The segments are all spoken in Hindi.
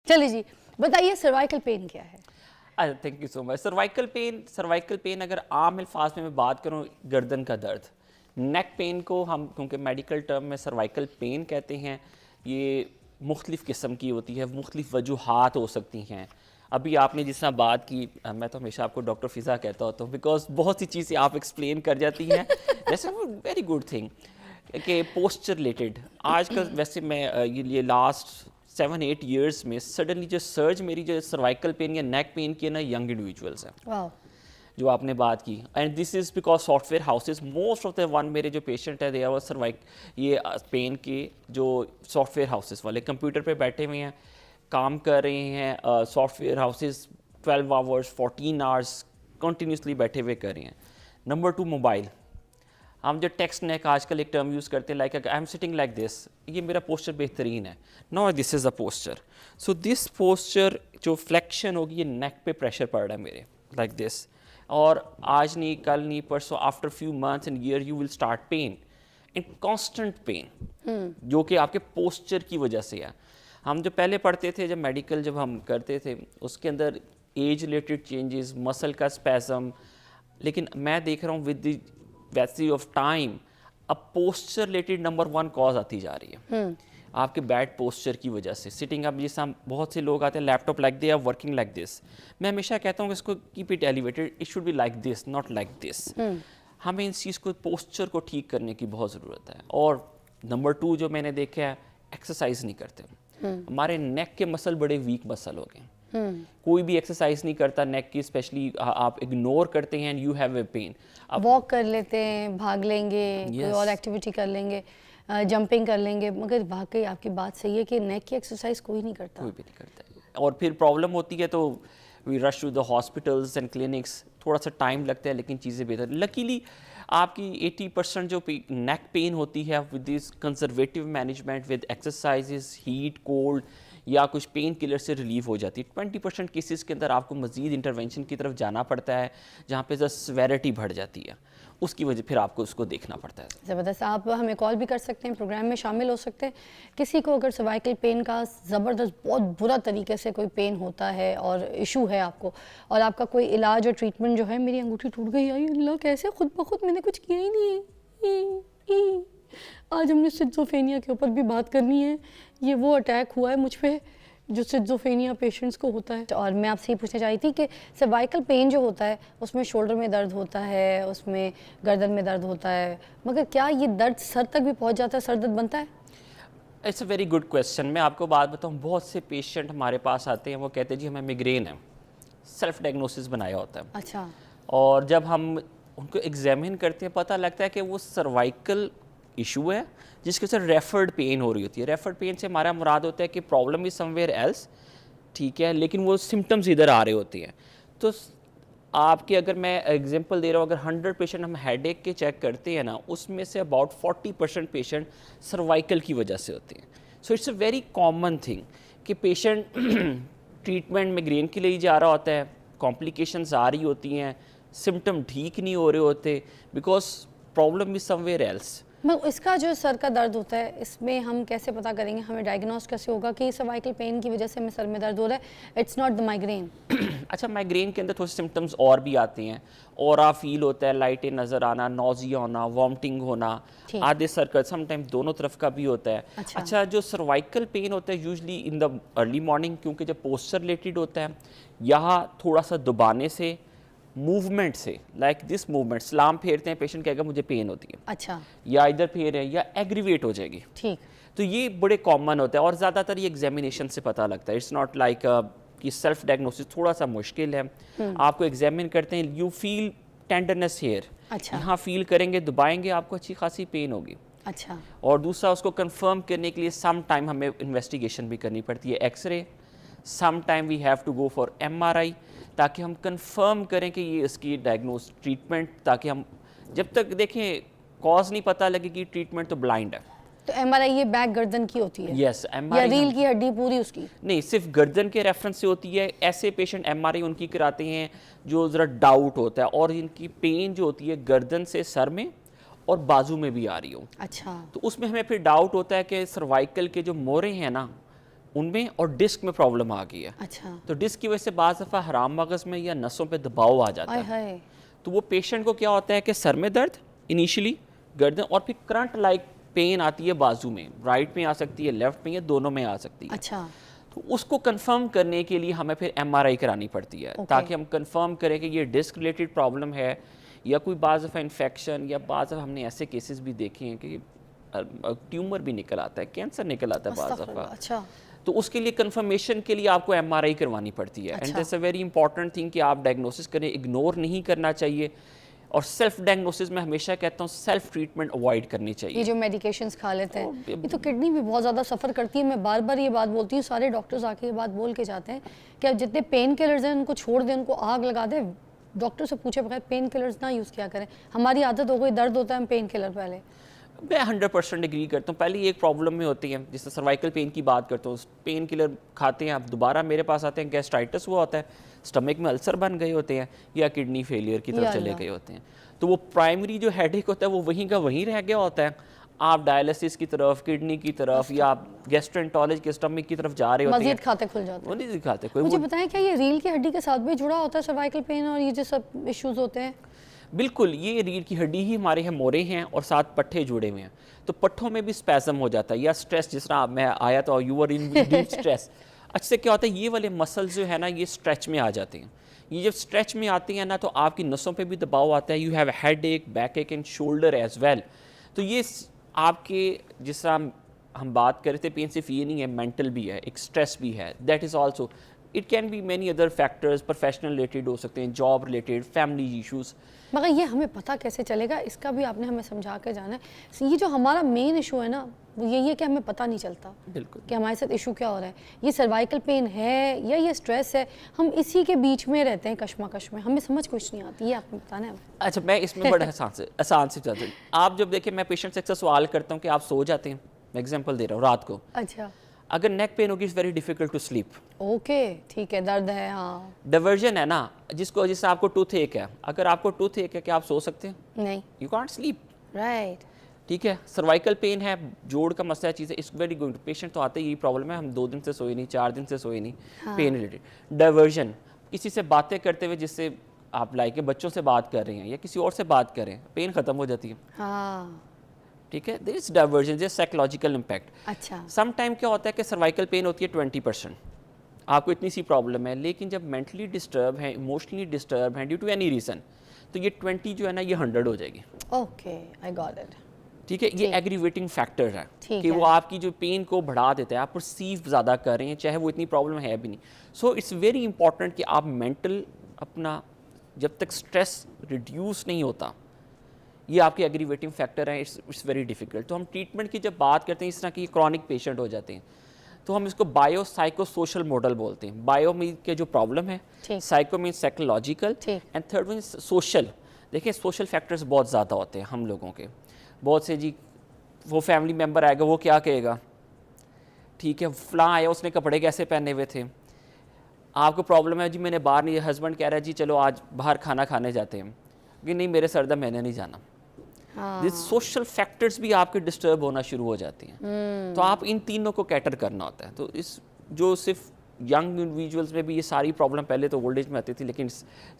चलिए जी, बताइए सर्वाइकल पेन क्या है? Thank you so much. Cervical pain अगर आम अल्फाज में मैं बात करूँ, गर्दन का दर्द। नेक पेन को हम क्योंकि मेडिकल टर्म में सर्वाइकल पेन कहते हैं, ये मुख्तलिफ़ किस्म की होती है, मुख्तलिफ़ वजूहात हो सकती हैं। अभी आपने जिस तरह बात की, मैं तो हमेशा आपको डॉक्टर फ़िज़ा कहता होता हूँ, बिकॉज बहुत सी चीज़ें आप एक्सप्लेन कर जाती हैं। जैसे वो वेरी गुड थिंग कि पोस्चर रिलेटेड आजकल वैसे मैं ये लास्ट 7-8 ईयर्स में सडनली जो सर्ज मेरी जो सर्वाइकल पेन या नेक पेन की है ना, यंग इंडिविजुअल्स हैं। वाह, जो आपने बात की, and this is because software houses most of the one मेरे जो पेशेंट है दे आर सर्वाइक ये पेन के जो सॉफ्टवेयर हाउसेज वाले कंप्यूटर पे बैठे हुए हैं, काम कर रहे हैं। Software houses 12 hours 14 hours continuously बैठे हुए कर रहे हैं। Number 2, mobile. हम जो टेक्स्ट नेक आजकल एक टर्म यूज़ करते हैं, like I am sitting like this, ये मेरा पोस्चर बेहतरीन है। No, this is a posture. So this posture जो फ्लेक्शन होगी, ये नेक पे प्रेशर पड़ रहा है मेरे, लाइक दिस। और आज नहीं, कल नहीं, परसों, after few months and year you will start pain and constant pain, जो कि आपके पोस्चर की वजह से है। हम जो पहले पढ़ते थे, जब मेडिकल जब हम करते थे, उसके अंदर एज रिलेटेड चेंजेस, मसल का स्पैज़म, लेकिन मैं देख रहा हूँ विद द वैसी ऑफ टाइम अब पोस्चर रिलेटेड नंबर 1 कॉज आती जा रही है। आपके बैड पोस्चर की वजह से सिटिंग अप, जैसे हम बहुत से लोग आते हैं laptop like they are working like this, मैं हमेशा कहता हूँ कि इसको keep it elevated, it should be like this, not like this. हमें इस चीज़ को, पोस्चर को ठीक करने की बहुत ज़रूरत है। और नंबर 2 जो मैंने देखा है, एक्सरसाइज नहीं करते। हमारे नेक के मसल बड़े वीक मसल हो गए, कोई भी एक्सरसाइज नहीं करता नेक की, स्पेशली आप इग्नोर करते हैं and you have a pain. Walk कर लेते हैं, भाग लेंगे, कोई और एक्टिविटी कर लेंगे, जंपिंग कर लेंगे, मगर वाकई आपकी बात सही है कि नेक की एक्सरसाइज कोई नहीं करता। कोई भी नहीं करता है। और फिर प्रॉब्लम होती है तो we rush to the hospitals and clinics, थोड़ा सा टाइम लगता है लेकिन चीज़ें बेहतर। लकीली आपकी 80% जो नेक पेन होती है with this conservative management, with exercises, heat, cold या कुछ पेन किलर से रिलीव हो जाती है। 20% केसेस के अंदर आपको मज़ीद इंटरवेंशन की तरफ जाना पड़ता है, जहाँ पे सेवेरिटी बढ़ जाती है, उसकी वजह फिर आपको उसको देखना पड़ता है। ज़बरदस्त। आप हमें कॉल भी कर सकते हैं, प्रोग्राम में शामिल हो सकते हैं। किसी को अगर सर्वाइकल पेन का ज़बरदस्त बहुत बुरा तरीके से कोई पेन होता है और इशू है आपको, और आपका कोई इलाज और ट्रीटमेंट जो है, मेरी अंगूठी टूट गई, आई अल्लाह कैसे, खुद ब खुद मैंने कुछ किया ही नहीं। आज हमने सिज़ोफ्रेनिया के ऊपर भी बात करनी है। ये वो अटैक हुआ है मुझ पर जो सिज़ोफ्रेनिया पेशेंट्स को होता है। और मैं आपसे ये पूछना चाह रही थी कि सर्वाइकल पेन जो होता है उसमें शोल्डर में दर्द होता है, उसमें गर्दन में दर्द होता है, मगर क्या ये दर्द सर तक भी पहुंच जाता है, सर दर्द बनता है? It's a very good question. मैं आपको बात बताऊँ, बहुत से पेशेंट हमारे पास आते हैं, वो कहते हैं जी हमें मिग्रेन है, सेल्फ डायग्नोसिस बनाया होता है। अच्छा। और जब हम उनको एग्जामिन करते हैं, पता लगता है कि वो सर्वाइकल इशू है जिसके से रेफर्ड पेन हो रही होती है। रेफर्ड पेन से हमारा मुराद होता है कि प्रॉब्लम इज समवेयर एल्स, ठीक है, लेकिन वो सिम्टम्स इधर आ रहे होते हैं। तो आपके, अगर मैं एग्जांपल दे रहा हूँ, अगर 100 पेशेंट हम हेडेक के चेक करते हैं ना, उसमें से अबाउट 40% पेशेंट सर्वाइकल की वजह से होते हैं। So it's a very common thing कि पेशेंट ट्रीटमेंट मिग्रेन के लिए जा रहा होता है, कॉम्प्लिकेशंस आ रही होती हैं, सिम्टम ठीक नहीं हो रहे होते, because problem is somewhere else. इसका जो सर का दर्द होता है, इसमें हम कैसे पता करेंगे, हमें डायग्नोस कैसे होगा कि सर्वाइकल पेन की वजह से हमें सर में दर्द हो रहा है, इट्स नॉट द माइग्रेन? अच्छा, माइग्रेन के अंदर थोड़े सिम्टम्स और भी आते हैं, और फील होता है, लाइटें नज़र आना, नोजिया होना, वॉमिटिंग होना, आधे सर्कल, समटाइम दोनों तरफ का भी होता है। अच्छा, जो सर्वाइकल पेन होता है usually in the early morning, क्योंकि जब पोस्चर रिलेटेड होता है, यहाँ थोड़ा सा दबाने से, मूवमेंट से, लाइक दिस मूवमेंट, सलाम फेरते हैं, पेशेंट कहेगा मुझे पेन होती है। अच्छा। या इधर फेर है या एग्रीवेट हो जाएगी। ठीक। तो ये बड़े कॉमन होता है और ज़्यादातर ये एग्जामिनेशन से पता लगता है। इट्स नॉट लाइक कि सेल्फ डायग्नोसिस थोड़ा सा मुश्किल है। आपको एग्जामिन करते हैं, यू फील टेंडरनेस हेयर, अच्छा, यहाँ फील करेंगे, दबाएंगे, आपको अच्छी खासी पेन होगी। अच्छा। और दूसरा, उसको कंफर्म करने के लिए सम टाइम हमें इन्वेस्टिगेशन भी करनी पड़ती है, x-ray, some time we have to go for MRI, ताकि हम कंफर्म करें कि ये इसकी डायग्नोस ट्रीटमेंट, ताकि हम जब तक देखें कॉज नहीं पता लगेगी, ट्रीटमेंट तो ब्लाइंड है। तो MRI ये बैक गर्दन की होती है? यस, MRI या रील की हड्डी पूरी उसकी? नहीं, सिर्फ गर्दन के रेफरेंस से होती है। ऐसे पेशेंट MRI उनकी कराते हैं जो ज़रा डाउट होता है, और इनकी पेन जो होती है गर्दन से सर में और बाजू में भी आ रही हो। अच्छा। तो उसमें हमें फिर डाउट होता है कि सर्वाइकल के जो मोरे हैं ना, उनमें और डिस्क में प्रॉब्लम आ गई है। अच्छा, तो डिस्क की वजह से बाज़ दफ़ा हराम मगज़ में या नसों पे दबाव आ जाता आय है। हाय, तो वो पेशेंट को क्या होता है कि सर में दर्द इनिशियली, गर्दन, और फिर करंट लाइक पेन आती है बाजू में, राइट में आ सकती है, लेफ्ट में, या दोनों में आ सकती है। अच्छा, तो उसको कंफर्म करने के लिए हमें फिर एमआरआई करानी पड़ती है, ताकि हम कंफर्म करें कि ये डिस्क रिलेटेड प्रॉब्लम है या कोई बाज़ दफ़ा इन्फेक्शन, या बाज़ दफ़ा हमने ऐसे केसेस भी देखे हैं कि ट्यूमर भी निकल आता है, कैंसर निकल आता है बाज़ अस्तगफुरुल्लाह, दफ़ा। अच्छा, तो उसके लिए कंफर्मेशन के लिए आपको एमआरआई करवानी पड़ती है। एंड अच्छा। That's a very important thing कि आप डायग्नोसिस करें, इग्नोर नहीं करना चाहिए। और सेल्फ डायग्नोसिस में हमेशा कहता हूँ सेल्फ ट्रीटमेंट अवॉइड करनी ये चाहिए। जो मेडिकेशंस खा लेते हैं, तो ये तो किडनी भी बहुत ज़्यादा सफ़र करती है। मैं बार बार ये बात बोलती हूँ, सारे डॉक्टर्स आके ये बात बोल के जाते हैं कि अब जितने पेन किलर्स हैं उनको छोड़ दें, उनको आग लगा दें, डॉक्टर से पूछे बगैर पेन किलर्स ना यूज़ किया करें। हमारी आदत हो गई, दर्द होता है हम पेन किलर पहले। मैं 100% एग्री करता हूँ। पहले एक प्रॉब्लम में होती है, जिससे सर्वाइकल पेन की बात करता हूँ, पेन किलर खाते हैं, आप दोबारा मेरे पास आते हैं, गैस्ट्राइटिस हुआ होता है, स्टमक में अल्सर बन गए होते हैं, या किडनी फेलियर की तरफ या चले अल्लाह। गए होते हैं। तो वो प्राइमरी जो हेडेक होता है वो वहीं का वहीं रह गया होता है। आप डायलिसिस की तरफ, किडनी की तरफ, या आप गैस्ट्रोएंटरोलॉजी के स्टमक की तरफ जा रहे होते हैं, मजीद खाते खुल जाते वो हैं। नहीं दिखाते कोई। मुझे वो बताएं, क्या ये रीढ़ की हड्डी के साथ भी जुड़ा होता है सर्वाइकल पेन और ये जो सब इश्यूज होते हैं? बिल्कुल, ये रीढ़ की हड्डी ही हमारे यहाँ मोरे हैं और साथ पट्ठे जुड़े हुए हैं, तो पट्ठों में भी स्पैज़म हो जाता है, या स्ट्रेस, जिस तरह मैं आया तो you are in deep stress. अच्छे क्या होता है, ये वाले मसल्स जो है ना, ये स्ट्रेच में आ जाते हैं। ये जब स्ट्रेच में आती हैं ना, तो आपकी नसों पे भी दबाव आता है। यू हैव हेड एक, बैक एक एंड शोल्डर एज वेल। तो ये आपके, जिस तरह हम बात कर रहे थे, पेन सिर्फ ये नहीं है, मेंटल भी है, एक स्ट्रेस भी है, that is also, it can be many other factors, professional related हो सकते हैं, जॉब रिलेटेड, फैमिली इशूज़। मगर ये हमें पता कैसे चलेगा, इसका भी आपने हमें समझा के जाना है। ये जो हमारा मेन इशू है ना, वो यही है कि हमें पता नहीं चलता बिल्कुल। कि हमारे साथ इशू क्या हो रहा है। ये सर्वाइकल पेन है या ये स्ट्रेस है, हम इसी के बीच में रहते हैं, कश्मकश में, हमें समझ कुछ नहीं आती। ये आपको बताना है। अच्छा, मैं इसमें बड़ा आसान से जाता हूँ। आप जब देखिए, मैं पेशेंट से अक्सर सवाल करता हूँ कि आप सो जाते हैं, मैं एग्जांपल दे रहा हूँ, रात को अच्छा, अगर नेक पेन होगी, it's very difficult to sleep. Okay, ठीक है, दर्द है, हाँ, डाइवर्जन है ना, जिससे आपको टूथ एक है, अगर आपको टूथ एक है, क्या आप सो सकते हैं? नहीं, यू कांट स्लीप, राइट, ठीक है। सर्वाइकल पेन है, जोड़ का मसला चीज़ है, इट्स वेरी गुड। पेशेंट तो आते ही यही प्रॉब्लम है, हम 2 दिन से सोए नहीं, 4 दिन से सोए नहीं, पेन रिलेटेड। डाइवर्जन, किसी से बातें करते हुए, जिससे आप लाइक बच्चों से बात कर रहे हैं या किसी और से बात कर रहे हैं, पेन खत्म हो जाती है, हाँ, ठीक है। There is diversion, there psychological impact. अच्छा, सम टाइम क्या होता है कि सर्वाइकल पेन होती है 20%, आपको इतनी सी प्रॉब्लम है, लेकिन जब मेंटली डिस्टर्ब है, इमोशनली डिस्टर्ब है ड्यू टू एनी रीज़न, तो ये 20 जो है ना, ये 100 हो जाएगी, ओके, आई गॉट इट, ठीक है। ये एग्रीवेटिंग फैक्टर है ठीक कि है। वो आपकी जो पेन को बढ़ा देता है, आप परसीव ज़्यादा कर रहे हैं, चाहे वो इतनी प्रॉब्लम है भी नहीं। सो इट्स वेरी इंपॉर्टेंट कि आप मेंटल अपना, जब तक स्ट्रेस रिड्यूस नहीं होता, ये आपके एग्रीवेटिंग फैक्टर हैं, इट्स वेरी डिफिकल्ट। तो हम ट्रीटमेंट की जब बात करते हैं, इस तरह की क्रॉनिक पेशेंट हो जाते हैं, तो हम इसको बायो साइको सोशल मॉडल बोलते हैं। बायो मीन के जो प्रॉब्लम है, ठीक। साइको मीन साइकोलॉजिकल, ठीक। And third mean social. देखिए, सोशल फैक्टर्स बहुत ज़्यादा होते हैं हम लोगों के, बहुत से जी, वो फैमिली मेम्बर आएगा, वो क्या कहेगा, ठीक है, फलां आया, उसने कपड़े कैसे पहने हुए थे, आपको प्रॉब्लम है जी, मैंने बाहर नहीं, हस्बैंड कह रहा है जी चलो आज बाहर खाना खाने जाते हैं, कि नहीं मेरे सरदा, मैंने नहीं जाना। हाँ, दिस सोशल फैक्टर्स भी आपके डिस्टर्ब होना शुरू हो जाती हैं। तो आप इन तीनों को कैटर करना होता है। तो इस जो सिर्फ यंग इंडिविजुअल्स में भी ये सारी प्रॉब्लम पहले तो ओल्ड एज में आती थी, लेकिन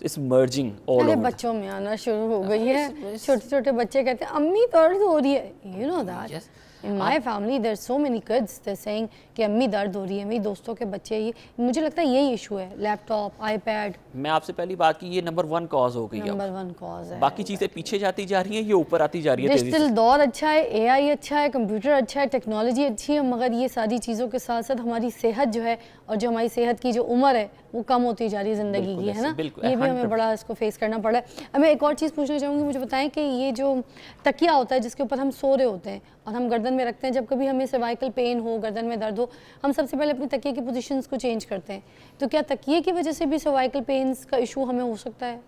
इस मर्जिंग ऑल अरे ओवर। बच्चों में आना शुरू हो गई है। छोटे छोटे बच्चे कहते हैं अम्मी दर्द हो रही है, you know that Yes. In my family there so many kids they saying कि अम्मी दर्द हो रही है। मेरी दोस्तों के बच्चे, ये मुझे लगता है यही इशू है, लैपटॉप, आईपैड मैं आपसे पहली बात की, ये नंबर 1 कॉज हो गई है। नंबर 1 कॉज है। बाकी चीज़ें पीछे जाती जा रही हैं, ये ऊपर आती जा रही है तेजी से। डिजिटल दौर अच्छा है, एआई अच्छा है, कंप्यूटर अच्छा है, टेक्नोलॉजी अच्छी है, मगर ये सारी चीज़ों के साथ साथ हमारी सेहत जो है, और जो हमारी सेहत की जो उम्र है, वो कम होती जा रही है ज़िंदगी बिल्कुल की, है ऐसे, ना। बिल्कुल, ये भी हमें 100% बड़ा इसको फेस करना पड़ा है। अब मैं एक और चीज़ पूछना चाहूँगी, मुझे बताएं कि ये जो तकिया होता है जिसके ऊपर हम सो रहे होते हैं और हम गर्दन में रखते हैं, जब कभी हमें सर्वाइकल पेन हो, गर्दन में दर्द हो, हम सबसे पहले अपने तकिए की पोजीशंस को चेंज करते हैं। तो क्या तकिए की वजह से भी सर्वाइकल पेन्स का इशू हमें हो सकता है?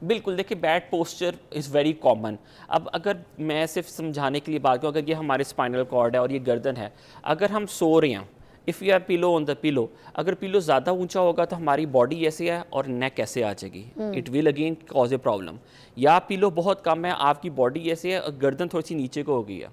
बिल्कुल, देखिए, bad posture is very common. अब अगर मैं सिर्फ समझाने के लिए बात करूँ, अगर ये हमारे स्पाइनल कॉर्ड है और ये गर्दन है, अगर हम सो रहे हैं, if you are pillow on the pillow, अगर पिलो ज़्यादा ऊंचा होगा तो हमारी बॉडी ऐसे है और नेक ऐसे आ जाएगी, it will again cause a problem. या पिलो बहुत कम है, आपकी बॉडी ऐसे है और गर्दन थोड़ी सी नीचे को हो गई है,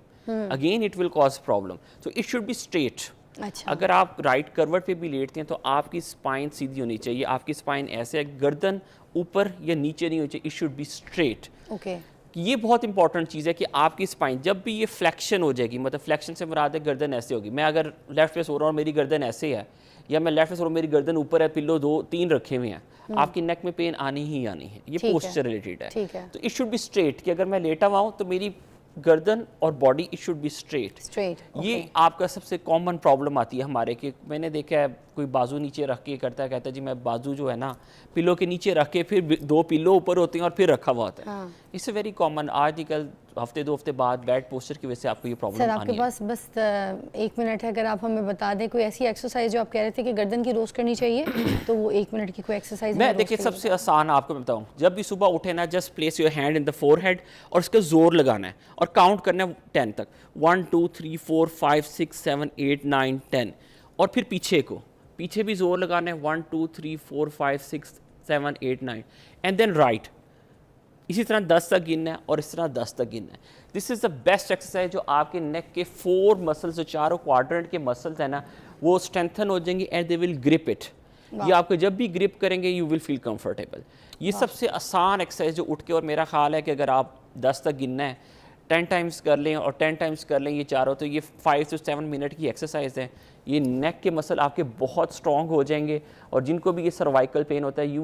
again it will cause problem. तो इट शुड बी स्ट्रेट, अच्छा। अगर आप राइट करवट पे भी लेटते हैं तो आपकी स्पाइन सीधी होनी चाहिए, आपकी स्पाइन ऐसे है, गर्दन ऊपर या नीचे नहीं होनी चाहिए, it should be straight. Okay. ये बहुत इंपॉर्टेंट चीज़ है कि आपकी स्पाइन जब भी ये फ्लेक्शन हो जाएगी, मतलब फ्लेक्शन से मुराद है गर्दन ऐसे होगी। मैं अगर लेफ्ट पे सो रहा हूँ और मेरी गर्दन ऐसे है, या मैं लेफ्ट पे सो रहा हूँ मेरी गर्दन ऊपर है, पिल्लो 2-3 रखे हुए हैं, आपकी नेक में पेन आनी ही आनी है। ये ठीक है, पोस्चर रिलेटेड है। ठीक है। तो इट शुड बी स्ट्रेट, कि अगर मैं लेटा हुआ हूँ तो मेरी गर्दन और body it should be straight. Straight. ये आपका सबसे कॉमन प्रॉब्लम आती है हमारे, कि मैंने देखा है कोई बाजू नीचे रख के करता है, कहता है जी मैं बाजू जो है ना पिलो के नीचे रख के, फिर 2 पिलो ऊपर होते हैं और फिर रखा हुआ होता है। हाँ। It's very common. आजकल हफ्ते 2 हफ्ते बाद बैड पोस्चर की वजह से आपको ये सर प्रॉब्लम आपके आनी है। पास बस 1 मिनट है, अगर आप हमें बता दें कोई ऐसी एक्सरसाइज जो आप कह रहे थे कि गर्दन की रोज करनी चाहिए, तो वो 1 मिनट की कोई एक्सरसाइज मैं देखिए सबसे आसान आपको मैं बताऊं, जब भी सुबह उठे ना, just place your hand in the forehead और इसका जोर लगाना है और काउंट करना है 10 तक, 1 2 3 4 5 6 7 8 9 10, और फिर पीछे भी जोर लगाना है 1 2 3 4 5 6 7 8 9, एंड देन राइट। इसी तरह 10 तक गिनना है और इस तरह 10 तक गिनना है। This is the best exercise जो आपके नेक के 4 मसल्स, जो चारों क्वाड्रेंट के मसल्स हैं ना, वो स्ट्रेंथन हो जाएंगे and they will grip it. ये आपको जब भी ग्रिप करेंगे यू विल फील कंफर्टेबल। ये सबसे आसान एक्सरसाइज जो उठ के, और मेरा ख्याल है कि अगर आप 10 तक गिनना है 10 टाइम्स कर लें और 10 टाइम्स कर लें ये चारों, तो ये 5 से 7 मिनट की एक्सरसाइज है। ये नेक के मसल आपके बहुत स्ट्रॉन्ग हो जाएंगे, और जिनको भी ये सर्वाइकल पेन होता है यू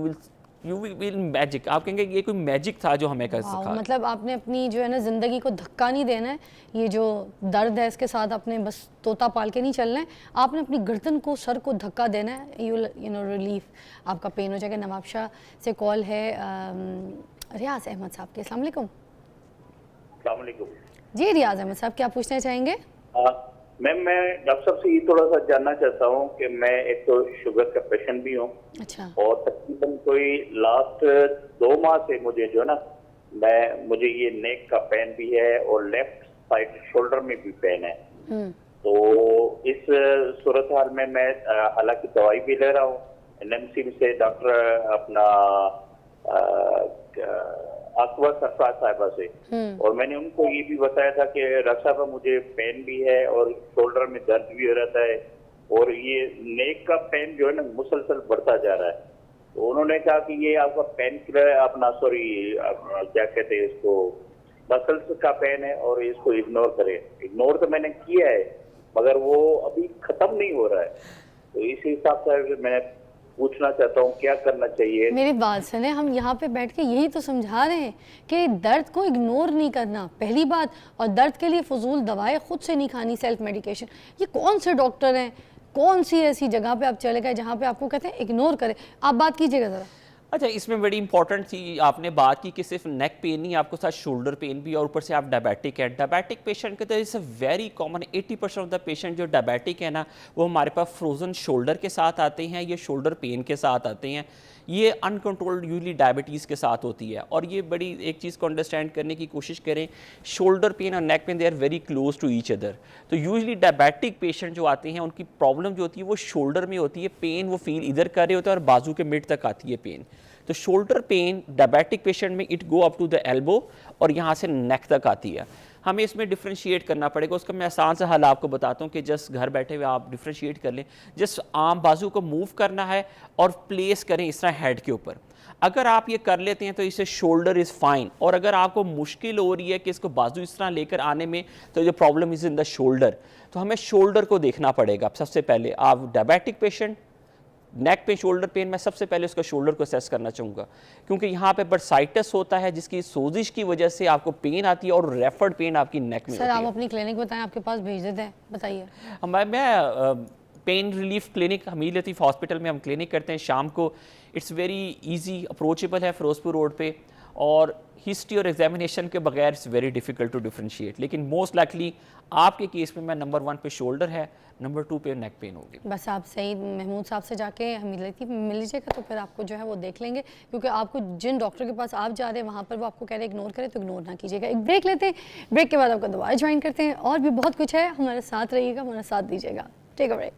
विल मैजिक, आप कहेंगे ये कोई मैजिक था जो हमें कर सिखा। मतलब आपने अपनी जो है ना ज़िंदगी को धक्का नहीं देना है, ये जो दर्द है इसके साथ अपने बस तोता पाल के नहीं चलना है, आपने अपनी गर्दन को, सर को धक्का देना है, यू नो रिलीफ, आपका पेन हो जाएगा। नवाब शाह से कॉल है रियाज अहमद साहब के। अस्सलाम वालेकुम। अस्सलाम वालेकुम। जी रियाज अहमद साहब, क्या पूछना चाहेंगे? मैम मैं डॉक्टर साहब से ये थोड़ा सा जानना चाहता हूँ कि मैं एक तो शुगर का पेशेंट भी हूँ, अच्छा। और तकरीबन कोई लास्ट 2 माह से मुझे जो है ना, मुझे ये नेक का पेन भी है और लेफ्ट साइड शोल्डर में भी पेन है। तो इस सूरत हाल में मैं हालांकि दवाई भी ले रहा हूँ NMC से, डॉक्टर अपना अकबर सरफराज साहिबा से, और मैंने उनको ये भी बताया था कि डॉक्टर साहब मुझे पेन भी है और शोल्डर में दर्द भी हो रहता है, और ये नेक का पेन जो है ना मुसलसल बढ़ता जा रहा है। तो उन्होंने कहा कि ये आपका पेन किलर अपना क्या कहते हैं इसको, मसल्स का पेन है और इसको इग्नोर करें। इग्नोर तो मैंने किया है मगर वो अभी खत्म नहीं हो रहा है। तो इस हिसाब से मैं पूछना चाहता हूँ क्या करना चाहिए। मेरी बात सुने, हम यहाँ पे बैठ के यही तो समझा रहे हैं कि दर्द को इग्नोर नहीं करना पहली बात, और दर्द के लिए फजूल दवाएं खुद से नहीं खानी, सेल्फ मेडिकेशन। ये कौन से डॉक्टर हैं, कौन सी ऐसी जगह पे आप चले गए जहाँ पे आपको कहते हैं इग्नोर करें? आप बात कीजिएगा ज़रा। अच्छा, इसमें बड़ी इंपॉर्टेंट थी आपने बात की कि सिर्फ नेक पेन नहीं, आपको साथ शोल्डर पेन भी, और ऊपर से आप डायबिटिक है। डायबिटिक पेशेंट के तो it's very common, 80% of the patient जो डायबिटिक है ना, वो हमारे पास फ्रोजन शोल्डर के साथ आते हैं, ये शोल्डर पेन के साथ आते हैं। ये अनकंट्रोल्ड यूजली डायबिटीज़ के साथ होती है। और ये बड़ी एक चीज़ को अंडरस्टैंड करने की कोशिश करें, शोल्डर पेन और neck pain they are very close to each other. तो यूजली डायबिटिक पेशेंट जो आते हैं उनकी प्रॉब्लम जो होती है वो शोल्डर में होती है, पेन वो फील इधर कर रहे होते हैं और बाजू के मिड तक आती है पेन। तो शोल्डर पेन डायबिटिक पेशेंट में it go up to the elbow और यहाँ से नेक तक आती है। हमें इसमें डिफ्रेंशिएट करना पड़ेगा। उसका मैं आसान सा हल आपको बताता हूँ कि जस्ट घर बैठे हुए आप डिफ्रेंशिएट कर लें। जस्ट आम बाजू को मूव करना है और प्लेस करें इस तरह हेड के ऊपर। अगर आप ये कर लेते हैं तो इससे शोल्डर इज़ फाइन। और अगर आपको मुश्किल हो रही है कि इसको बाजू इस तरह लेकर आने में, तो जो problem is in the shoulder, तो हमें शोल्डर को देखना पड़ेगा। सबसे पहले आप डायबिटिक पेशेंट, नेक पे शोल्डर पेन, मैं सबसे पहले उसका शोल्डर को असेस करना चाहूँगा, क्योंकि यहाँ पे बर्साइटिस होता है जिसकी सोजिश की वजह से आपको पेन आती है और रेफर्ड पेन आपकी नेक में सर आप अपनी क्लिनिक बताएं, आपके पास भेज देते हैं, बताइए। मैं पेन रिलीफ क्लिनिक हमीद लतीफ़ हॉस्पिटल में हम क्लिनिक करते हैं शाम को। इट्स वेरी इजी, अप्रोचेबल है फिरोजपुर रोड पे, और हिस्ट्री और एग्जामिनेशन के बगैर it's very difficult to differentiate. लेकिन मोस्ट लाइकली आपके केस में मैं नंबर 1 पे शोल्डर है, नंबर 2 पे नेक पेन होगी। बस आप सईद महमूद साहब से जाके हमीद लतीफ़ मिल लीजिएगा, तो फिर आपको जो है वो देख लेंगे। क्योंकि आपको जिन डॉक्टर के पास आप जा रहे हैं वहाँ पर वो आपको कह रहे हैं इग्नोर करें, तो इग्नोर ना कीजिएगा। एक ब्रेक लेते हैं, ब्रेक के बाद आपका दोबारा ज्वाइन करते हैं, और भी बहुत कुछ है, हमारे साथ रहिएगा, हमारा साथ दीजिएगा। Take a break.